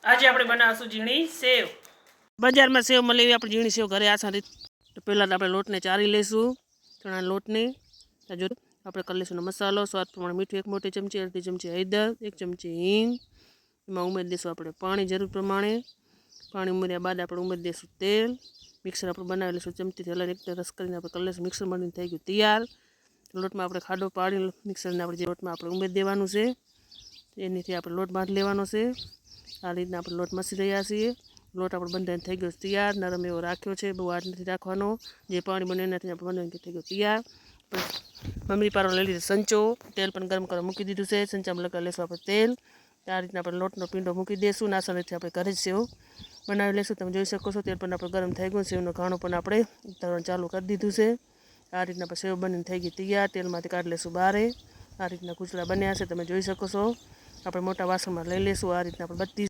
આજે આપણે બનાવશું ઝીણી સેવ। બજારમાં સેવ મળે એવી આપણે ઝીણી સેવ ઘરે આસાન રીત તો પહેલાં તો આપણે લોટને ચારી લઈશું, ચણાના લોટને। જો આપણે કરી લઈશું મસાલો, સ્વાદ પ્રમાણે મીઠું 1 મોટી ચમચી, અડધી ચમચી હળદર, 1 ચમચી હિંગ। એમાં ઉમેરી દઈશું આપણે પાણી જરૂર પ્રમાણે। પાણી ઉમેર્યા બાદ આપણે ઉમેરી દઈશું તેલ। મિક્સર આપણે બનાવી લઈશું, ચમચીથી હલાવીને એકદમ રસ કરીને આપણે કરી લઈશું। મિક્સર બનીને થઈ ગયું તૈયાર। લોટમાં આપણે ખાડો પાડી મિક્સરને આપણે જે લોટમાં આપણે ઉમેરી દેવાનું છે, એનીથી આપણે લોટ બાંધી લેવાનો છે। આ રીતના આપણે લોટ મસી રહ્યા છીએ। લોટ આપણે બંધાઈને થઈ ગયો તૈયાર, નરમ એવો રાખ્યો છે, બહુ હાર્ડ નથી રાખવાનો। જે પાણી બને એનાથી આપણે બનાવીને થઈ ગયો તૈયાર। મમરી પારો લઈ લીધો સંચો, તેલ પણ ગરમ કરવા મૂકી દીધું છે। સંચામાં લગાવી લઈશું આપણે તેલ। આ રીતના આપણે લોટનો પીંડો મૂકી દઈશું। નાસાનીથી આપણે ઘરે જ સેવ બનાવી લઈશું। તમે જોઈ શકો છો તેલ પણ આપણે ગરમ થઈ ગયું, સેવનો ઘાણો પણ આપણે ઉતારવાનું ચાલુ કરી દીધું છે। આ રીતના આપણે સેવ બનીને થઈ ગઈ તૈયાર, તેલમાંથી કાઢી લઈશું બહાર। આ રીતના કૂચલા બન્યા છે, તમે જોઈ શકો છો। આપણે મોટા વાસણમાં લઈ લઈશું। આ રીતના આપણે બધી